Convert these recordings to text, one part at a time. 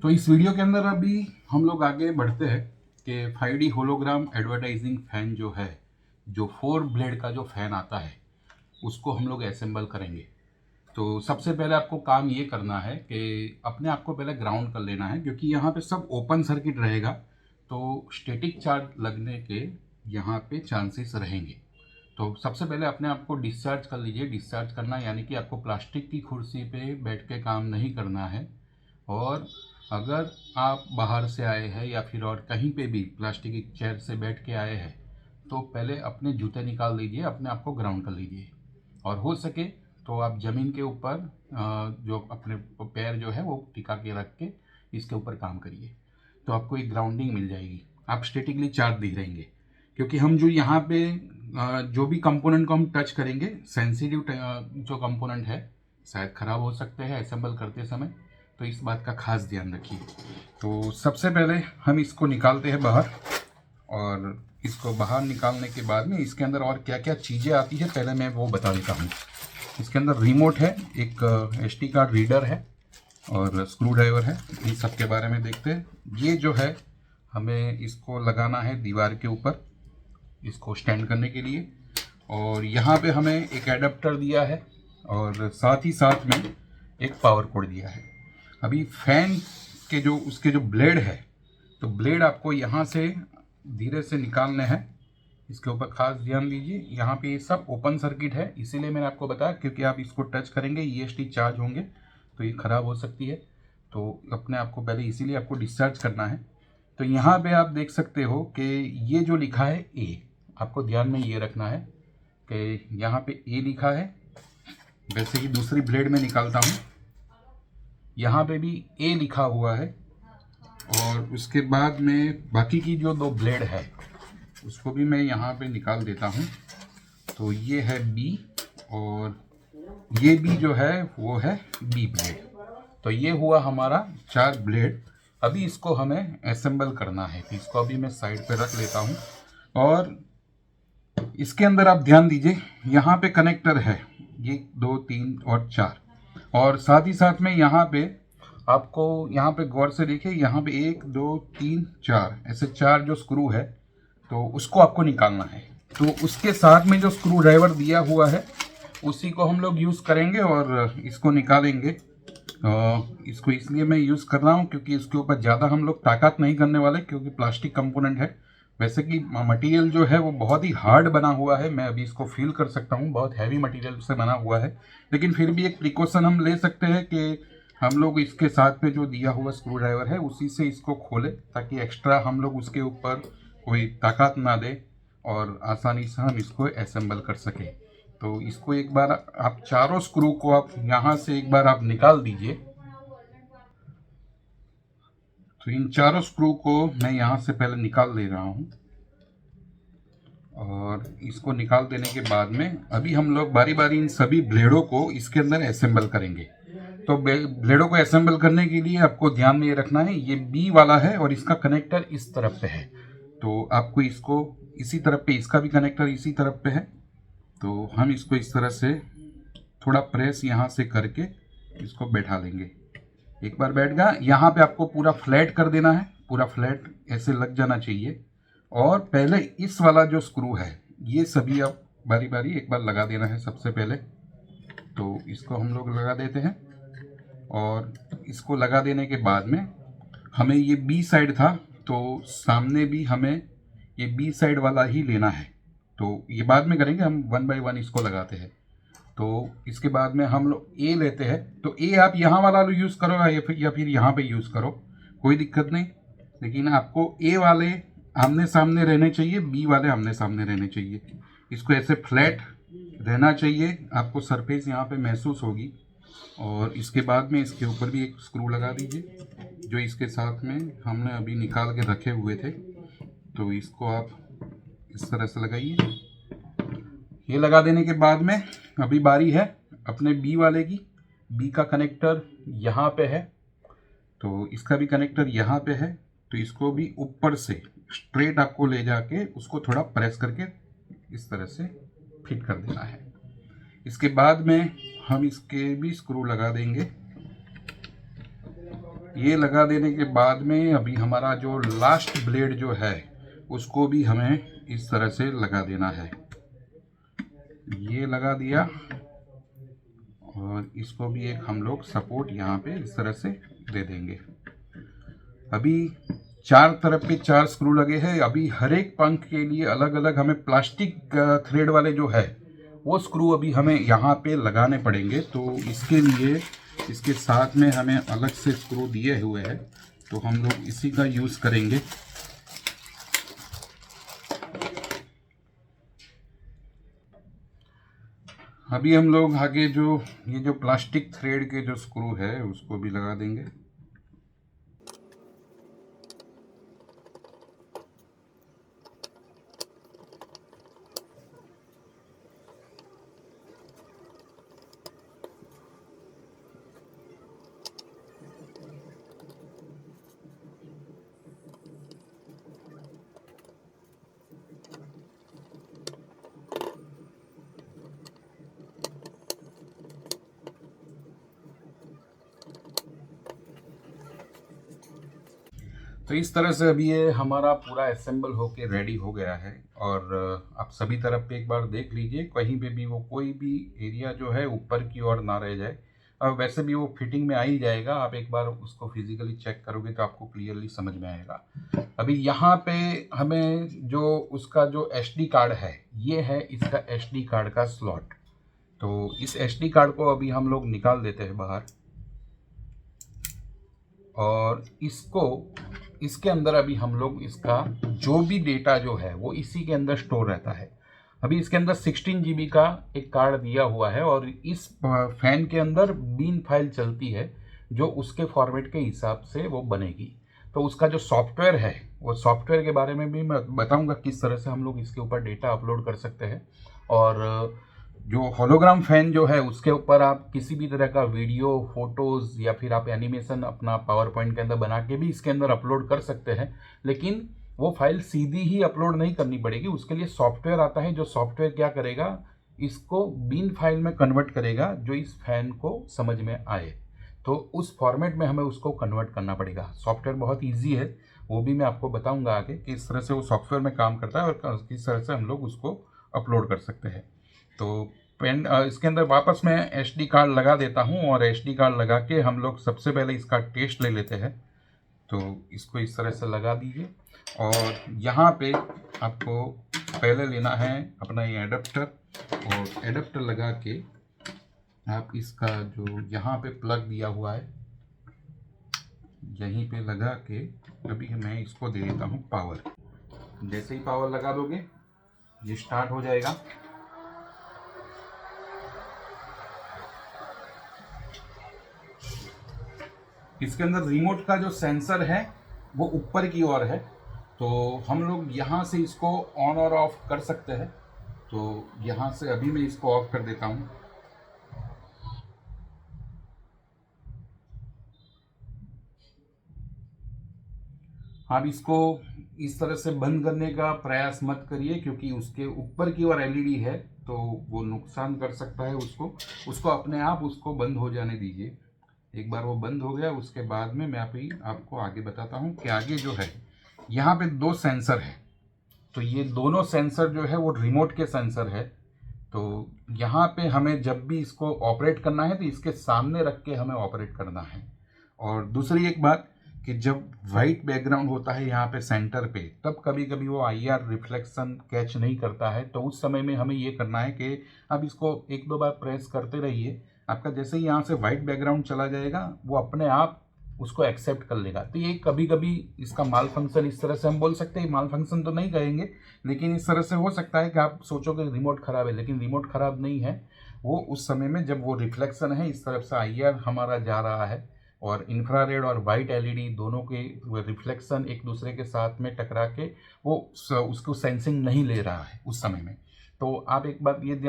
तो इस वीडियो के अंदर अभी हम लोग आगे बढ़ते हैं कि 5D होलोग्राम एडवर्टाइजिंग फैन जो है, जो 4 ब्लेड का जो फैन आता है, उसको हम लोग असेंबल करेंगे। तो सबसे पहले आपको काम ये करना है कि अपने आप को पहले ग्राउंड कर लेना है, क्योंकि यहाँ पे सब ओपन सर्किट रहेगा तो स्टैटिक चार्ज लगने के यहाँ पे चांसेस रहेंगे। तो सबसे पहले अपने आप को डिस्चार्ज कर लीजिए। डिस्चार्ज करना यानी कि आपको प्लास्टिक की कुर्सी पे बैठ के काम नहीं करना है, और अगर आप बाहर से आए हैं या फिर और कहीं पे भी प्लास्टिक की चेयर से बैठ के आए हैं तो पहले अपने जूते निकाल लीजिए, अपने आप को ग्राउंड कर लीजिए। और हो सके तो आप ज़मीन के ऊपर जो अपने पैर जो है वो टिका के रख के इसके ऊपर काम करिए, तो आपको एक ग्राउंडिंग मिल जाएगी। आप स्टेटिकली चार्ज दिख रहेंगे, क्योंकि हम जो यहाँ पे जो भी कंपोनेंट को हम टच करेंगे, सेंसिटिव जो कंपोनेंट है शायद ख़राब हो सकते हैं असेंबल करते समय, तो इस बात का खास ध्यान रखिए। तो सबसे पहले हम इसको निकालते हैं बाहर, और इसको बाहर निकालने के बाद में इसके अंदर और क्या क्या चीज़ें आती है पहले मैं वो बता देता हूँ। इसके अंदर रिमोट है, एक SD कार्ड रीडर है और स्क्रू ड्राइवर है। इन सब के बारे में देखते हैं। ये जो है हमें इसको लगाना है दीवार के ऊपर, इसको स्टैंड करने के लिए। और यहाँ पे हमें एक एडाप्टर दिया है और साथ ही साथ में एक पावर कोड दिया है। अभी फैन के जो उसके जो ब्लेड है, तो ब्लेड आपको यहाँ से धीरे से निकालने हैं। इसके ऊपर खास ध्यान दीजिए। यहाँ पे ये सब ओपन सर्किट है, इसीलिए मैंने आपको बताया, क्योंकि आप इसको टच करेंगे EST चार्ज होंगे तो ये ख़राब हो सकती है। तो अपने आप को पहले इसीलिए आपको डिस्चार्ज करना है। तो यहाँ पे आप देख सकते हो कि ये जो लिखा है A, आपको ध्यान में ये रखना है कि यहाँ पे A लिखा है। वैसे ही दूसरी ब्लेड में निकालता हूँ, यहाँ पे भी A लिखा हुआ है। और उसके बाद में बाकी की जो 2 ब्लेड है उसको भी मैं यहाँ पे निकाल देता हूँ। तो ये है B, और ये भी जो है वो है B ब्लेड। तो ये हुआ हमारा 4 ब्लेड। अभी इसको हमें असेंबल करना है, तो इसको अभी मैं साइड पे रख लेता हूँ। और इसके अंदर आप ध्यान दीजिए, यहाँ पे कनेक्टर है, ये 2 3 और 4, और साथ ही साथ में यहाँ पे आपको यहाँ पे गौर से देखिए, यहाँ पे 1 2 3 4 ऐसे 4 जो स्क्रू है, तो उसको आपको निकालना है। तो उसके साथ में जो स्क्रू ड्राइवर दिया हुआ है उसी को हम लोग यूज़ करेंगे और इसको निकालेंगे। इसको इसलिए मैं यूज़ कर रहा हूँ क्योंकि इसके ऊपर ज़्यादा हम लोग ताकत नहीं करने वाले, क्योंकि प्लास्टिक कंपोनेंट है। वैसे कि मटेरियल जो है वो बहुत ही हार्ड बना हुआ है, मैं अभी इसको फील कर सकता हूँ, बहुत हैवी मटेरियल से बना हुआ है। लेकिन फिर भी एक प्रिकॉशन हम ले सकते हैं कि हम लोग इसके साथ में जो दिया हुआ स्क्रू ड्राइवर है उसी से इसको खोलें, ताकि एक्स्ट्रा हम लोग उसके ऊपर कोई ताकत ना दे और आसानी से हम इसको असेंबल कर सकें। तो इसको एक बार आप चारों स्क्रू को आप यहाँ से एक बार आप निकाल दीजिए। तो इन चारों स्क्रू को मैं यहाँ से पहले निकाल दे रहा हूँ, और इसको निकाल देने के बाद में अभी हम लोग बारी बारी इन सभी ब्लेडों को इसके अंदर असेंबल करेंगे। तो ब्लेडों को असेंबल करने के लिए आपको ध्यान में ये रखना है, ये B वाला है और इसका कनेक्टर इस तरफ पे है, तो आपको इसको इसी तरफ पे, इसका भी कनेक्टर इसी तरफ पे है। तो हम इसको इस तरह से थोड़ा प्रेस यहाँ से करके इसको बैठा लेंगे। एक बार बैठ गया, यहाँ पे आपको पूरा फ्लैट कर देना है, पूरा फ्लैट ऐसे लग जाना चाहिए। और पहले इस वाला जो स्क्रू है ये सभी आप बारी बारी एक बार लगा देना है सबसे पहले। तो इसको हम लोग लगा देते हैं, और इसको लगा देने के बाद में हमें ये B साइड था, तो सामने भी हमें ये B साइड वाला ही लेना है। तो ये बाद में करेंगे, हम 1 बाय 1 इसको लगाते हैं। तो इसके बाद में हम लोग A लेते हैं, तो A आप यहाँ वाला यूज़ करो या फिर यहाँ पे यूज़ करो, कोई दिक्कत नहीं। लेकिन आपको A वाले आमने सामने रहने चाहिए, B वाले आमने सामने रहने चाहिए। इसको ऐसे फ्लैट रहना चाहिए, आपको सरफेस यहाँ पे महसूस होगी। और इसके बाद में इसके ऊपर भी एक स्क्रू लगा दीजिए, जो इसके साथ में हमने अभी निकाल के रखे हुए थे। तो इसको आप इस तरह से लगाइए। ये लगा देने के बाद में अभी बारी है अपने B वाले की। B का कनेक्टर यहाँ पे है, तो इसका भी कनेक्टर यहाँ पे है। तो इसको भी ऊपर से स्ट्रेट आपको ले जाके उसको थोड़ा प्रेस करके इस तरह से फिट कर देना है। इसके बाद में हम इसके भी स्क्रू लगा देंगे। ये लगा देने के बाद में अभी हमारा जो लास्ट ब्लेड जो है उसको भी हमें इस तरह से लगा देना है। ये लगा दिया और इसको भी एक हम लोग सपोर्ट यहाँ पे इस तरह से दे देंगे। अभी चार तरफ पे 4 स्क्रू लगे हैं। अभी हर एक पंख के लिए अलग अलग हमें प्लास्टिक थ्रेड वाले जो है वो स्क्रू अभी हमें यहाँ पे लगाने पड़ेंगे। तो इसके लिए इसके साथ में हमें अलग से स्क्रू दिए हुए हैं, तो हम लोग इसी का यूज़ करेंगे। अभी हम लोग आगे ये जो प्लास्टिक थ्रेड के जो स्क्रू है उसको भी लगा देंगे। तो इस तरह से अभी ये हमारा पूरा असेंबल होके रेडी हो गया है। और आप सभी तरफ पे एक बार देख लीजिए, कहीं पे भी वो कोई भी एरिया जो है ऊपर की ओर ना रह जाए। अब वैसे भी वो फिटिंग में आ ही जाएगा, आप एक बार उसको फिजिकली चेक करोगे तो आपको क्लियरली समझ में आएगा। अभी यहाँ पे हमें जो उसका जो SD कार्ड है, ये है इसका SD कार्ड का स्लॉट। तो इस SD कार्ड को अभी हम लोग निकाल देते हैं बाहर और इसके अंदर अभी हम लोग इसका जो भी डेटा जो है वो इसी के अंदर स्टोर रहता है। अभी इसके अंदर 16 GB का एक कार्ड दिया हुआ है और इस फैन के अंदर बीन फाइल चलती है जो उसके फॉर्मेट के हिसाब से वो बनेगी। तो उसका जो सॉफ्टवेयर है वो सॉफ्टवेयर के बारे में भी मैं बताऊंगा किस तरह से हम लोग इसके ऊपर डेटा अपलोड कर सकते हैं। और जो होलोग्राम फैन जो है उसके ऊपर आप किसी भी तरह का वीडियो, फोटोज़ या फिर आप एनिमेशन अपना पावर पॉइंट के अंदर बना के भी इसके अंदर अपलोड कर सकते हैं। लेकिन वो फाइल सीधी ही अपलोड नहीं करनी पड़ेगी, उसके लिए सॉफ्टवेयर आता है। जो सॉफ्टवेयर क्या करेगा, इसको बीन फाइल में कन्वर्ट करेगा जो इस फैन को समझ में आए। तो उस फॉर्मेट में हमें उसको कन्वर्ट करना पड़ेगा। सॉफ्टवेयर बहुत ईजी है, वो भी मैं आपको बताऊँगा आगे कि इस तरह से वो सॉफ्टवेयर में काम करता है और किस तरह से हम लोग उसको अपलोड कर सकते हैं। तो पेन इसके अंदर वापस मैं SD कार्ड लगा देता हूँ और SD कार्ड लगा के हम लोग सबसे पहले इसका टेस्ट ले लेते हैं। तो इसको इस तरह से लगा दीजिए और यहाँ पे आपको पहले लेना है अपना ये एडाप्टर, और एडाप्टर लगा के आप इसका जो यहाँ पे प्लग दिया हुआ है यहीं पे लगा के अभी मैं इसको दे देता हूँ पावर। जैसे ही पावर लगा दोगे ये स्टार्ट हो जाएगा। इसके अंदर रिमोट का जो सेंसर है वो ऊपर की ओर है, तो हम लोग यहाँ से इसको ऑन और ऑफ कर सकते हैं। तो यहाँ से अभी मैं इसको ऑफ कर देता हूँ। आप इसको इस तरह से बंद करने का प्रयास मत करिए क्योंकि उसके ऊपर की ओर LED है तो वो नुकसान कर सकता है उसको अपने आप उसको बंद हो जाने दीजिए। एक बार वो बंद हो गया उसके बाद में मैं आपको आगे बताता हूँ कि आगे जो है यहाँ पे 2 सेंसर है। तो ये दोनों सेंसर जो है वो रिमोट के सेंसर है। तो यहाँ पे हमें जब भी इसको ऑपरेट करना है तो इसके सामने रख के हमें ऑपरेट करना है। और दूसरी एक बात कि जब वाइट बैकग्राउंड होता है यहाँ पे सेंटर पे, तब कभी कभी वो IR रिफ्लेक्शन कैच नहीं करता है। तो उस समय में हमें ये करना है कि आप इसको 1-2 बार प्रेस करते रहिए। आपका जैसे ही यहाँ से वाइट बैकग्राउंड चला जाएगा वो अपने आप उसको एक्सेप्ट कर लेगा। तो ये कभी कभी इसका माल फंक्शन, इस तरह से हम बोल सकते हैं, माल फंक्शन तो नहीं कहेंगे लेकिन इस तरह से हो सकता है कि आप सोचोगे रिमोट ख़राब है, लेकिन रिमोट ख़राब नहीं है। वो उस समय में जब वो रिफ्लेक्शन है इस तरफ से IR हमारा जा रहा है और इंफ्रारेड और वाइट LED दोनों के रिफ्लेक्शन एक दूसरे के साथ में टकरा के वो उसको सेंसिंग नहीं ले रहा है उस समय में। तो आप एक बात ये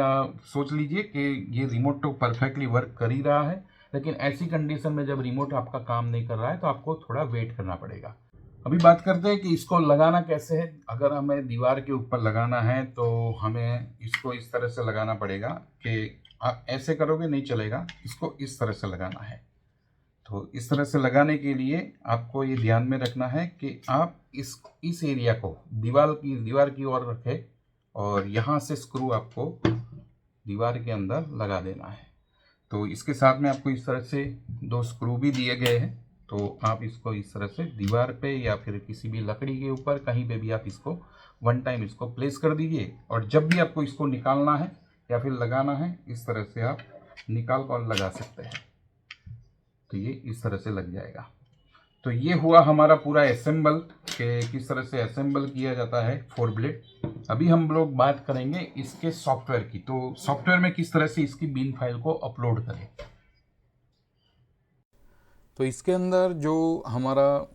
सोच लीजिए कि ये रिमोट तो परफेक्टली वर्क कर ही रहा है, लेकिन ऐसी कंडीशन में जब रिमोट आपका काम नहीं कर रहा है तो आपको थोड़ा वेट करना पड़ेगा। अभी बात करते हैं कि इसको लगाना कैसे है। अगर हमें दीवार के ऊपर लगाना है तो हमें इसको इस तरह से लगाना पड़ेगा कि आप ऐसे करोगे नहीं चलेगा, इसको इस तरह से लगाना है। तो इस तरह से लगाने के लिए आपको ये ध्यान में रखना है कि आप इस एरिया को दीवार की ओर रखें और यहाँ से स्क्रू आपको दीवार के अंदर लगा देना है। तो इसके साथ में आपको इस तरह से 2 स्क्रू भी दिए गए हैं। तो आप इसको इस तरह से दीवार पे या फिर किसी भी लकड़ी के ऊपर कहीं पे भी आप इसको 1 टाइम इसको प्लेस कर दीजिए, और जब भी आपको इसको निकालना है या फिर लगाना है, इस तरह से आप निकाल कर लगा सकते हैं। तो ये इस तरह से लग जाएगा। तो ये हुआ हमारा पूरा असेंबल कि किस तरह से असेंबल किया जाता है 4 ब्लेड। अभी हम लोग बात करेंगे इसके सॉफ्टवेयर की। तो सॉफ्टवेयर में किस तरह से इसकी बिन फाइल को अपलोड करें। तो इसके अंदर जो हमारा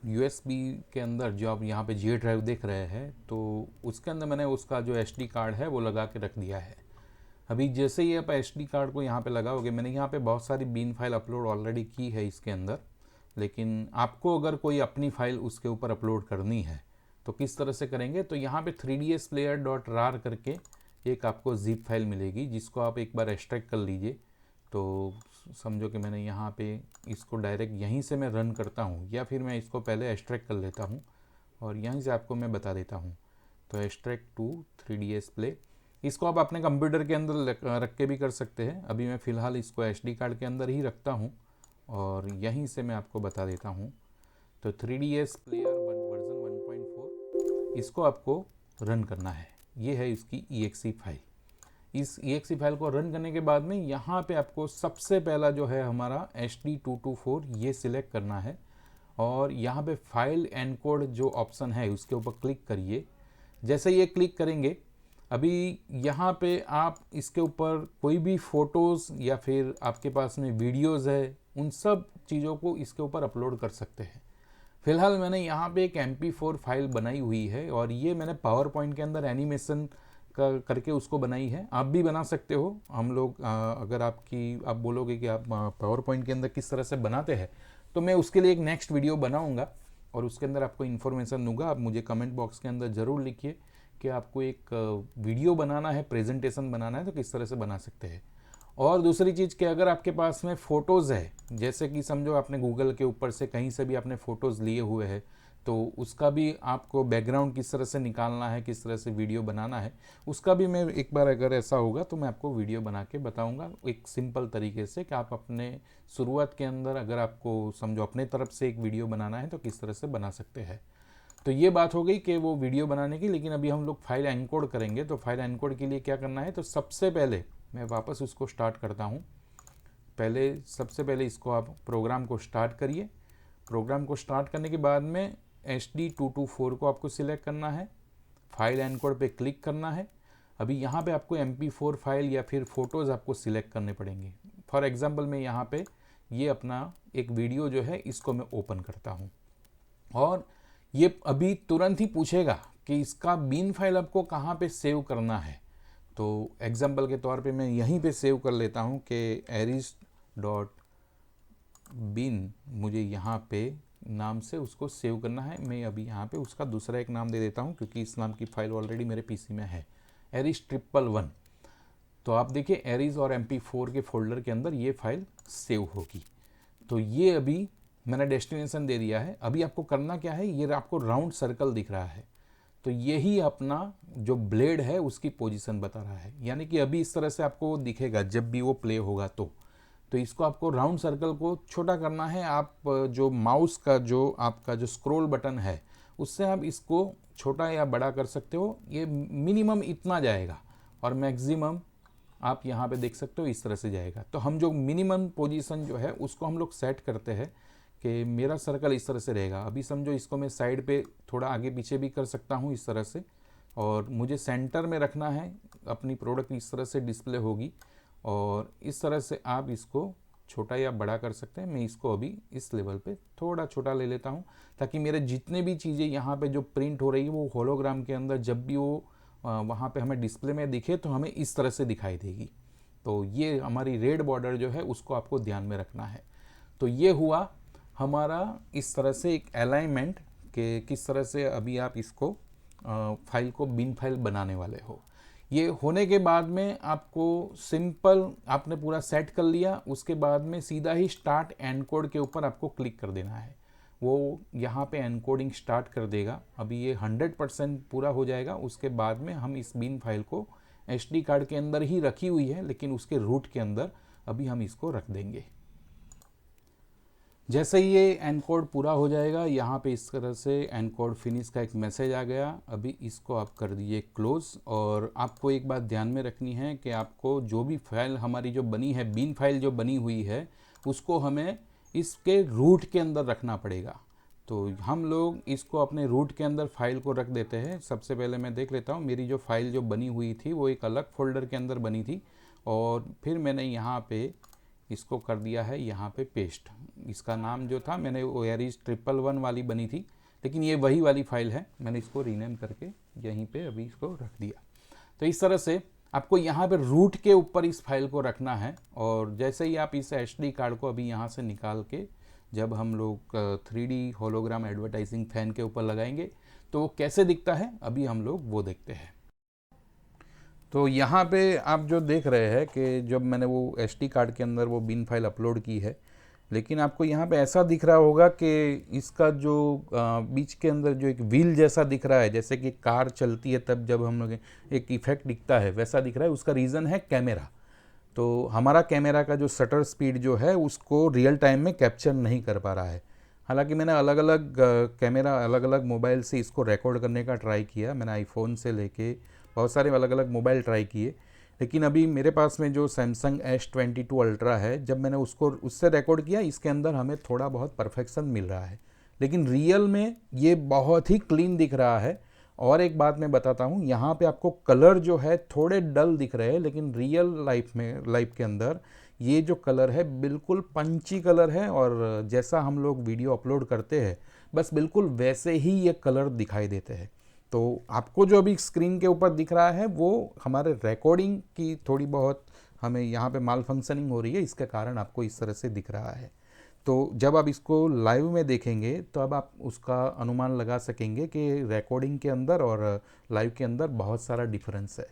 USB के अंदर जो आप यहाँ पे G ड्राइव देख रहे हैं, तो उसके अंदर मैंने उसका जो SD कार्ड है वो लगा के रख दिया है। अभी जैसे ही आप SD कार्ड को यहाँ पे लगाओगे, मैंने यहाँ पे बहुत सारी बिन फाइल अपलोड ऑलरेडी की है इसके अंदर, लेकिन आपको अगर कोई अपनी फाइल उसके ऊपर अपलोड करनी है तो किस तरह से करेंगे। तो यहाँ पे 3dsplayer.rar करके एक आपको zip फाइल मिलेगी, जिसको आप एक बार एक्सट्रैक्ट कर लीजिए। तो समझो कि मैंने यहाँ पे इसको डायरेक्ट यहीं से मैं रन करता हूँ, या फिर मैं इसको पहले एक्सट्रैक्ट कर लेता हूँ और यहीं से आपको मैं बता देता हूँ। तो एक्सट्रैक्ट टू 3ds play, इसको आप अपने कंप्यूटर के अंदर रख के भी कर सकते हैं। अभी मैं फ़िलहाल इसको SD कार्ड के अंदर ही रखता हूँ और यहीं से मैं आपको बता देता हूँ। तो 3ds प्लेयर वर्जन 1.4 इसको आपको रन करना है। ये है इसकी exe फाइल। इस exe फाइल को रन करने के बाद में यहाँ पे आपको सबसे पहला जो है हमारा HD224 ये सिलेक्ट करना है, और यहाँ पे फाइल एनकोड जो ऑप्शन है उसके ऊपर क्लिक करिए। जैसे ये क्लिक करेंगे, अभी यहाँ पे आप इसके ऊपर कोई भी फ़ोटोज़ या फिर आपके पास में वीडियोज़ है, उन सब चीज़ों को इसके ऊपर अपलोड कर सकते हैं। फ़िलहाल मैंने यहाँ पे एक MP4 फाइल बनाई हुई है, और ये मैंने पावर पॉइंट के अंदर एनिमेशन करके उसको बनाई है। आप भी बना सकते हो। हम लोग अगर आप बोलोगे कि आप पावर पॉइंट के अंदर किस तरह से बनाते हैं, तो मैं उसके लिए एक नेक्स्ट वीडियो बनाऊंगा और उसके अंदर आपको इन्फॉर्मेशन दूंगा। आप मुझे कमेंट बॉक्स के अंदर ज़रूर लिखिए कि आपको एक वीडियो बनाना है, प्रेजेंटेशन बनाना है, तो किस तरह से बना सकते हैं। और दूसरी चीज़ कि अगर आपके पास में फ़ोटोज़ है, जैसे कि समझो आपने गूगल के ऊपर से कहीं से भी आपने फ़ोटोज़ लिए हुए हैं, तो उसका भी आपको बैकग्राउंड किस तरह से निकालना है, किस तरह से वीडियो बनाना है, उसका भी मैं एक बार अगर ऐसा होगा तो मैं आपको वीडियो बना के बताऊंगा एक सिंपल तरीके से कि आप अपने शुरुआत के अंदर अगर आपको समझो अपने तरफ से एक वीडियो बनाना है तो किस तरह से बना सकते हैं। तो ये बात हो गई कि वो वीडियो बनाने की। लेकिन अभी हम लोग फाइल एनकोड करेंगे। तो फाइल एनकोड के लिए क्या करना है, तो सबसे पहले मैं वापस उसको स्टार्ट करता हूँ। सबसे पहले इसको आप प्रोग्राम को स्टार्ट करिए। प्रोग्राम को स्टार्ट करने के बाद में HD224 को आपको सिलेक्ट करना है, फाइल एनकोड पे क्लिक करना है। अभी यहाँ पे आपको MP4 फाइल या फिर फ़ोटोज़ आपको सिलेक्ट करने पड़ेंगे। फॉर एग्जांपल मैं यहाँ पे ये अपना एक वीडियो जो है इसको मैं ओपन करता हूँ, और ये अभी तुरंत ही पूछेगा कि इसका बिन फाइल आपको कहाँ पे सेव करना है। तो एग्जांपल के तौर पे मैं यहीं पे सेव कर लेता हूँ कि aries.bin मुझे यहाँ पे नाम से उसको सेव करना है। मैं अभी यहाँ पे उसका दूसरा एक नाम दे देता हूँ, क्योंकि इस नाम की फ़ाइल ऑलरेडी मेरे PC में है, aries111। तो आप देखिए एरीज और MP4 के फोल्डर के अंदर ये फाइल सेव होगी। तो ये अभी मैंने डेस्टिनेशन दे दिया है। अभी आपको करना क्या है, ये आपको राउंड सर्कल दिख रहा है, तो यही अपना जो ब्लेड है उसकी पोजीशन बता रहा है। यानी कि अभी इस तरह से आपको दिखेगा जब भी वो प्ले होगा। तो इसको आपको राउंड सर्कल को छोटा करना है। आप जो माउस का जो आपका जो स्क्रॉल बटन है उससे आप इसको छोटा या बड़ा कर सकते हो। ये मिनिमम इतना जाएगा और मैक्सिमम आप यहाँ पे देख सकते हो इस तरह से जाएगा। तो हम जो मिनिमम पोजीशन जो है उसको हम लोग सेट करते हैं कि मेरा सर्कल इस तरह से रहेगा। अभी समझो इसको मैं साइड पे थोड़ा आगे पीछे भी कर सकता हूँ इस तरह से, और मुझे सेंटर में रखना है। अपनी प्रोडक्ट इस तरह से डिस्प्ले होगी और इस तरह से आप इसको छोटा या बड़ा कर सकते हैं। मैं इसको अभी इस लेवल पे थोड़ा छोटा ले लेता हूँ, ताकि मेरे जितने भी चीज़ें यहाँ पे जो प्रिंट हो रही है वो होलोग्राम के अंदर जब भी वो वहाँ पे हमें डिस्प्ले में दिखे तो हमें इस तरह से दिखाई देगी। तो ये हमारी रेड बॉर्डर जो है उसको आपको ध्यान में रखना है। तो ये हुआ हमारा इस तरह से एक अलाइनमेंट कि किस तरह से अभी आप इसको फाइल को बिन फाइल बनाने वाले हो। ये होने के बाद में आपको सिंपल आपने पूरा सेट कर लिया, उसके बाद में सीधा ही स्टार्ट एनकोड के ऊपर आपको क्लिक कर देना है। वो यहाँ पे एनकोडिंग स्टार्ट कर देगा। अभी ये 100% पूरा हो जाएगा, उसके बाद में हम इस बिन फाइल को एसडी कार्ड के अंदर ही रखी हुई है, लेकिन उसके रूट के अंदर अभी हम इसको रख देंगे। जैसे ही ये एनकोड पूरा हो जाएगा, यहाँ पे इस तरह से एनकोड फिनिश का एक मैसेज आ गया। अभी इसको आप कर दीजिए क्लोज। और आपको एक बात ध्यान में रखनी है कि आपको जो भी फाइल हमारी जो बनी है, बिन फाइल जो बनी हुई है, उसको हमें इसके रूट के अंदर रखना पड़ेगा। तो हम लोग इसको अपने रूट के अंदर फाइल को रख देते हैं। सबसे पहले मैं देख लेता हूँ, मेरी जो फाइल जो बनी हुई थी वो एक अलग फोल्डर के अंदर बनी थी, और फिर मैंने यहाँ पे इसको कर दिया है यहाँ पे पेस्ट। इसका नाम जो था मैंने वो एरीज 111 वाली बनी थी, लेकिन ये वही वाली फाइल है। मैंने इसको रीनेम करके यहीं पे अभी इसको रख दिया। तो इस तरह से आपको यहाँ पे रूट के ऊपर इस फाइल को रखना है। और जैसे ही आप इस एसडी कार्ड को अभी यहाँ से निकाल के जब हम लोग 3D होलोग्राम एडवर्टाइजिंग फैन के ऊपर लगाएंगे तो वो कैसे दिखता है, अभी हम लोग वो देखते हैं। तो यहाँ पे आप जो देख रहे हैं कि जब मैंने वो एसडी कार्ड के अंदर वो बिन फाइल अपलोड की है, लेकिन आपको यहाँ पे ऐसा दिख रहा होगा कि इसका जो बीच के अंदर जो एक व्हील जैसा दिख रहा है, जैसे कि कार चलती है तब जब हम लोग एक इफेक्ट दिखता है, वैसा दिख रहा है। उसका रीज़न है कैमरा। तो हमारा कैमरा का जो शटर स्पीड जो है उसको रियल टाइम में कैप्चर नहीं कर पा रहा है। हालांकि मैंने अलग अलग कैमरा अलग अलग मोबाइल से इसको रिकॉर्ड करने का ट्राई किया। मैंने आईफोन से लेके बहुत सारे अलग अलग मोबाइल ट्राई किए, लेकिन अभी मेरे पास में जो सैमसंग S22 अल्ट्रा है, जब मैंने उससे रिकॉर्ड किया, इसके अंदर हमें थोड़ा बहुत परफेक्शन मिल रहा है, लेकिन रियल में ये बहुत ही क्लीन दिख रहा है। और एक बात मैं बताता हूँ, यहाँ पे आपको कलर जो है थोड़े डल दिख रहे हैं, लेकिन रियल लाइफ के अंदर ये जो कलर है बिल्कुल पंची कलर है, और जैसा हम लोग वीडियो अपलोड करते हैं बस बिल्कुल वैसे ही ये कलर दिखाई देते हैं। तो आपको जो अभी स्क्रीन के ऊपर दिख रहा है वो हमारे रिकॉर्डिंग की थोड़ी बहुत हमें यहाँ पे माल फंक्शनिंग हो रही है, इसके कारण आपको इस तरह से दिख रहा है। तो जब आप इसको लाइव में देखेंगे तो अब आप उसका अनुमान लगा सकेंगे कि रिकॉर्डिंग के अंदर और लाइव के अंदर बहुत सारा डिफरेंस है।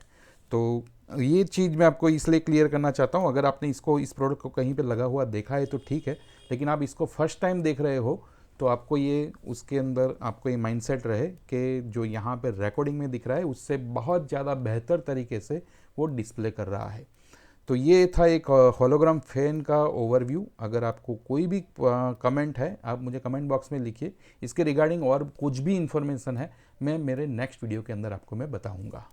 तो ये चीज़ मैं आपको इसलिए क्लियर करना चाहता हूँ। अगर आपने इसको इस प्रोडक्ट को कहीं पे लगा हुआ देखा है तो ठीक है, लेकिन आप इसको फर्स्ट टाइम देख रहे हो तो आपको ये उसके अंदर आपको ये माइंडसेट रहे कि जो यहाँ पे रिकॉर्डिंग में दिख रहा है उससे बहुत ज़्यादा बेहतर तरीके से वो डिस्प्ले कर रहा है। तो ये था एक होलोग्राम फैन का ओवरव्यू। अगर आपको कोई भी कमेंट है आप मुझे कमेंट बॉक्स में लिखिए। इसके रिगार्डिंग और कुछ भी इन्फॉर्मेशन है मैं मेरे नेक्स्ट वीडियो के अंदर आपको मैं बताऊंगा।